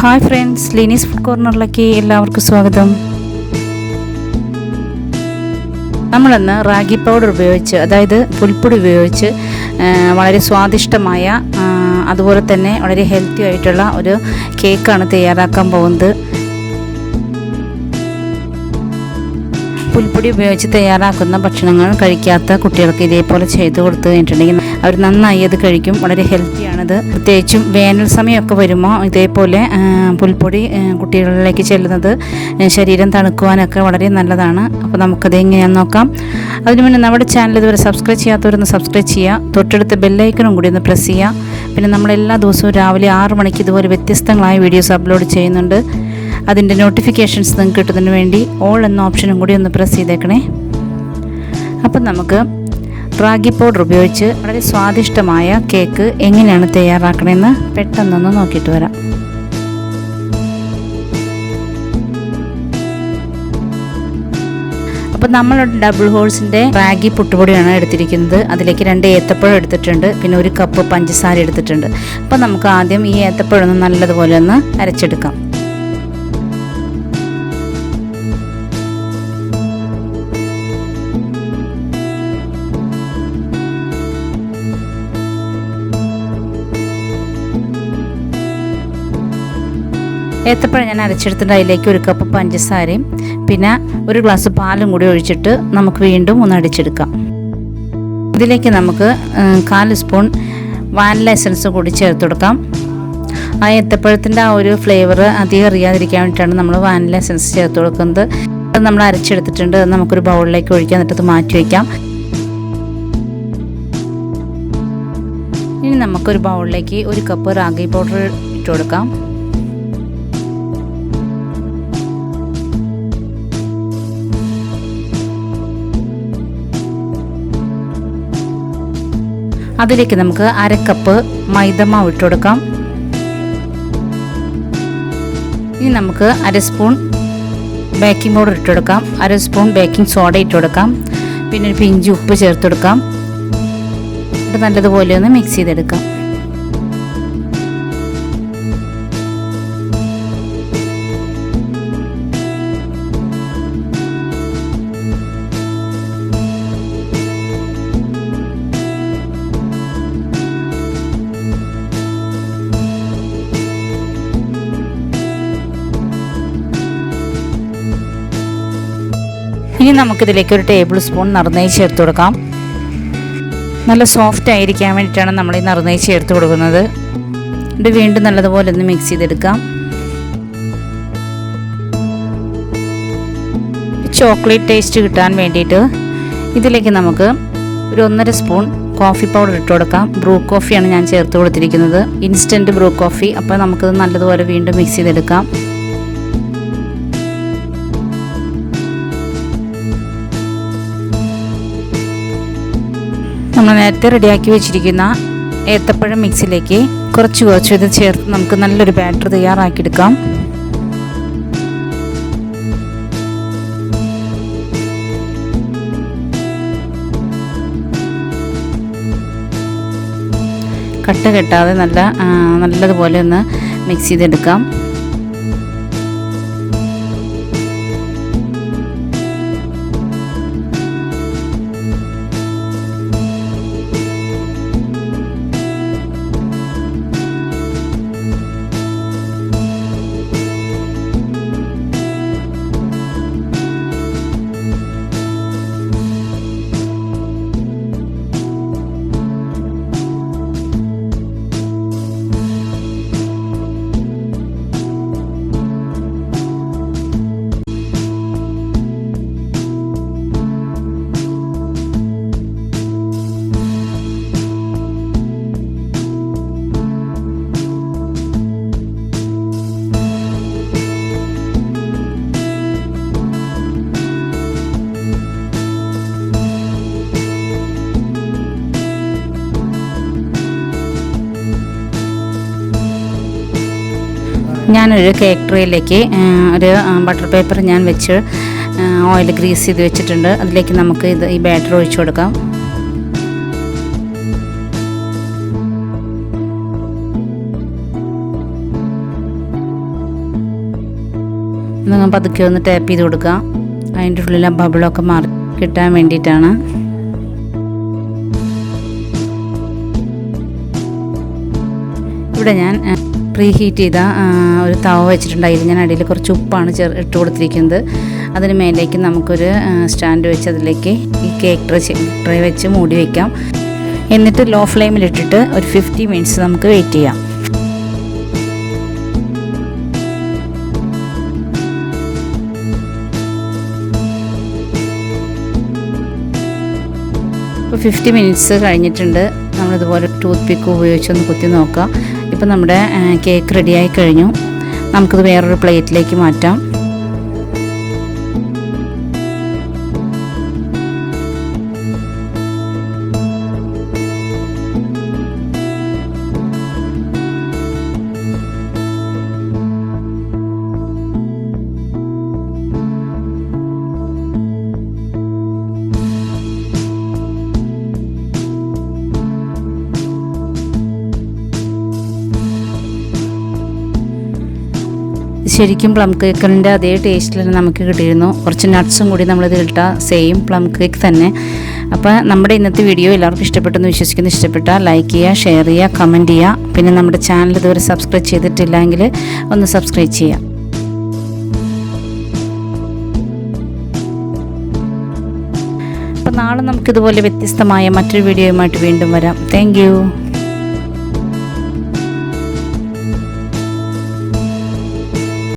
Hi friends, ലിനീസ് food കോർണറിലേക്ക് എല്ലാവർക്കും സ്വാഗതം. നമ്മളിന്ന് റാഗി പൗഡർ ഉപയോഗിച്ച്, അതായത് പുൽപ്പൊടി ഉപയോഗിച്ച് വളരെ സ്വാദിഷ്ടമായ അതുപോലെ തന്നെ വളരെ ഹെൽത്തി ആയിട്ടുള്ള ഒരു കേക്കാണ് തയ്യാറാക്കാൻ പോകുന്നത്. പുൽപ്പൊടി ഉപയോഗിച്ച് തയ്യാറാക്കുന്ന ഭക്ഷണങ്ങൾ കഴിക്കാത്ത കുട്ടികൾക്ക് ഇതേപോലെ ചെയ്ത് കൊടുത്തു കഴിഞ്ഞിട്ടുണ്ടെങ്കിൽ അവർ നന്നായി അത് കഴിക്കും. വളരെ ഹെൽത്തിയാണത്. പ്രത്യേകിച്ചും വേനൽ സമയമൊക്കെ വരുമ്പോൾ ഇതേപോലെ പുൽപ്പൊടി കുട്ടികളിലേക്ക് ചെല്ലുന്നത് ശരീരം തണുക്കുവാനൊക്കെ വളരെ നല്ലതാണ്. അപ്പോൾ നമുക്കത് എങ്ങനെയാണെന്ന് നോക്കാം. അതിനു മുന്നേ നമ്മുടെ ചാനൽ ഇതുവരെ സബ്സ്ക്രൈബ് ചെയ്യാത്തവരൊന്ന് സബ്സ്ക്രൈബ് ചെയ്യുക. തൊട്ടടുത്ത ബെല്ലൈക്കണും കൂടി ഒന്ന് പ്രസ് ചെയ്യുക. പിന്നെ നമ്മളെല്ലാ ദിവസവും രാവിലെ 6 മണിക്ക് ഇതുപോലെ വ്യത്യസ്തങ്ങളായ വീഡിയോസ് അപ്ലോഡ് ചെയ്യുന്നുണ്ട്. അതിൻ്റെ നോട്ടിഫിക്കേഷൻസ് നിങ്ങൾക്ക് കിട്ടുന്നതിന് വേണ്ടി ഓൾ എന്ന ഓപ്ഷനും കൂടി ഒന്ന് പ്രസ് ചെയ്തേക്കണേ. അപ്പം നമുക്ക് റാഗി പൗഡർ ഉപയോഗിച്ച് വളരെ സ്വാദിഷ്ടമായ കേക്ക് എങ്ങനെയാണ് തയ്യാറാക്കണമെന്ന് പെട്ടെന്നൊന്ന് നോക്കിയിട്ട് വരാം. അപ്പോൾ നമ്മൾ ഡബിൾ ഹോൾസിൻ്റെ റാഗി പുട്ടുപൊടിയാണ് എടുത്തിരിക്കുന്നത്. അതിലേക്ക് 2 ഏത്തപ്പഴം എടുത്തിട്ടുണ്ട്, പിന്നെ 1 കപ്പ് പഞ്ചസാര എടുത്തിട്ടുണ്ട്. അപ്പോൾ നമുക്ക് ആദ്യം ഈ ഏത്തപ്പഴം ഒന്ന് നല്ലതുപോലെ ഒന്ന് അരച്ചെടുക്കാം. ഏത്തപ്പഴം ഞാൻ അരച്ചെടുത്തിട്ട് അതിലേക്ക് 1 കപ്പ് പഞ്ചസാരയും പിന്നെ 1 ഗ്ലാസ് പാലും കൂടി ഒഴിച്ചിട്ട് നമുക്ക് വീണ്ടും ഒന്ന് അടിച്ചെടുക്കാം. ഇതിലേക്ക് നമുക്ക് 1/4 സ്പൂൺ വാനില എസൻസ് കൂടി ചേർത്ത് കൊടുക്കാം. ആ ഏത്തപ്പഴത്തിൻ്റെ ആ ഒരു ഫ്ലേവർ അധികം അറിയാതിരിക്കാൻ വേണ്ടിയിട്ടാണ് നമ്മൾ വാനില എസൻസ് ചേർത്ത് കൊടുക്കുന്നത്. അത് നമ്മൾ അരച്ചെടുത്തിട്ടുണ്ട്. അത് നമുക്കൊരു ബൗളിലേക്ക് ഒഴിക്കാം, എന്നിട്ട് മാറ്റി വയ്ക്കാം. ഇനി നമുക്കൊരു ബൗളിലേക്ക് 1 കപ്പ് റാഗി പൗഡർ ഇട്ട് കൊടുക്കാം. അതിലേക്ക് നമുക്ക് 1/2 കപ്പ് മൈദമാവ് ഇട്ട് കൊടുക്കാം. ഇനി നമുക്ക് 1 സ്പൂൺ ബേക്കിംഗ് പൗഡർ ഇട്ട് കൊടുക്കാം. 1 സ്പൂൺ ബേക്കിംഗ് സോഡ ഇട്ട് കൊടുക്കാം. പിന്നെ 1 പിഞ്ച് ഉപ്പ് ചേർത്ത് കൊടുക്കാം. ഇത് നല്ലതുപോലെ ഒന്ന് മിക്സ് ചെയ്തെടുക്കാം. ഇനി നമുക്കിതിലേക്ക് 1 ടേബിൾ സ്പൂൺ നറുനെയ്യ് ചേർത്ത് കൊടുക്കാം. നല്ല സോഫ്റ്റ് ആയിരിക്കാൻ വേണ്ടിയിട്ടാണ് നമ്മൾ ഈ നറുനെയ്യ് ചേർത്ത് കൊടുക്കുന്നത്. ഇത് വീണ്ടും നല്ലതുപോലെ ഒന്ന് മിക്സ് ചെയ്തെടുക്കാം. ചോക്ലേറ്റ് ടേസ്റ്റ് കിട്ടാൻ വേണ്ടിയിട്ട് ഇതിലേക്ക് നമുക്ക് 1.5 സ്പൂൺ കോഫി പൗഡർ ഇട്ട് കൊടുക്കാം. ബ്രൂ കോഫിയാണ് ഞാൻ ചേർത്ത് കൊടുത്തിരിക്കുന്നത്, ഇൻസ്റ്റൻറ്റ് ബ്രൂ കോഫി. അപ്പോൾ നമുക്കത് നല്ലതുപോലെ വീണ്ടും മിക്സ് ചെയ്തെടുക്കാം. നമ്മൾ നേരത്തെ റെഡിയാക്കി വെച്ചിരിക്കുന്ന ഏത്തപ്പഴം മിക്സിലേക്ക് കുറച്ച് ഇത് ചേർത്ത് നമുക്ക് നല്ലൊരു ബാറ്റർ തയ്യാറാക്കിയെടുക്കാം. കട്ട കെട്ടാതെ നല്ലതുപോലെ ഒന്ന് മിക്സ് ചെയ്തെടുക്കാം. ഞാനൊരു കേക്ക് ട്രേയിലേക്ക് ഒരു ബട്ടർ പേപ്പർ ഞാൻ വെച്ച് ഓയിൽ ഗ്രീസ് ചെയ്ത് വെച്ചിട്ടുണ്ട്. അതിലേക്ക് നമുക്ക് ഈ ബാറ്റർ ഒഴിച്ചു കൊടുക്കാം. പതുക്കെ ഒന്ന് ടാപ്പ് ചെയ്ത് കൊടുക്കുക. അതിൻ്റെ ഉള്ളിലെ ബബിളൊക്കെ മാറി കിട്ടാൻ വേണ്ടിയിട്ടാണ്. ഇവിടെ ഞാൻ പ്രീ ഹീറ്റ് ചെയ്ത ഒരു തവ വെച്ചിട്ടുണ്ടായിരുന്നു. ഞാൻ അടിയിൽ കുറച്ച് ഉപ്പാണ് ഇട്ട് കൊടുത്തിരിക്കുന്നത്. അതിന് മേലേക്ക് നമുക്കൊരു സ്റ്റാൻഡ് വെച്ച് അതിലേക്ക് ഈ കേക്ക് ട്രേ വെച്ച് മൂടി വയ്ക്കാം. എന്നിട്ട് ലോ ഫ്ലെയിമിലിട്ടിട്ട് ഒരു 50 മിനിറ്റ്സ് നമുക്ക് വെയിറ്റ് ചെയ്യാം. ഇപ്പോൾ 50 മിനിറ്റ്സ് കഴിഞ്ഞിട്ടുണ്ട്. നമ്മളിതുപോലെ ടൂത്ത് പിക്ക് ഉപയോഗിച്ചൊന്ന് കുത്തി നോക്കാം. ഇപ്പോൾ നമ്മുടെ കേക്ക് റെഡിയായി കഴിഞ്ഞു. നമുക്കിത് വേറൊരു പ്ലേറ്റിലേക്ക് മാറ്റാം. ശരിക്കും പ്ലം കേക്കിൻ്റെ അതേ ടേസ്റ്റിൽ തന്നെ നമുക്ക് കിട്ടിയിരുന്നു. കുറച്ച് നട്ട്സും കൂടി നമ്മളിതിൽ ഇട്ടാൽ സെയിം പ്ലം കേക്ക് തന്നെ. അപ്പോൾ നമ്മുടെ ഇന്നത്തെ വീഡിയോ എല്ലാവർക്കും ഇഷ്ടപ്പെട്ടെന്ന് വിശ്വസിക്കുന്നു. ഇഷ്ടപ്പെട്ടാൽ ലൈക്ക് ചെയ്യുക, ഷെയർ ചെയ്യുക, കമൻറ്റ് ചെയ്യുക. പിന്നെ നമ്മുടെ ചാനൽ ഇതുവരെ സബ്സ്ക്രൈബ് ചെയ്തിട്ടില്ലെങ്കിൽ ഒന്ന് സബ്സ്ക്രൈബ് ചെയ്യുക. അപ്പോൾ നാളെ നമുക്കിതുപോലെ വ്യത്യസ്തമായ മറ്റൊരു വീഡിയോയുമായിട്ട് വീണ്ടും വരാം. Thank you.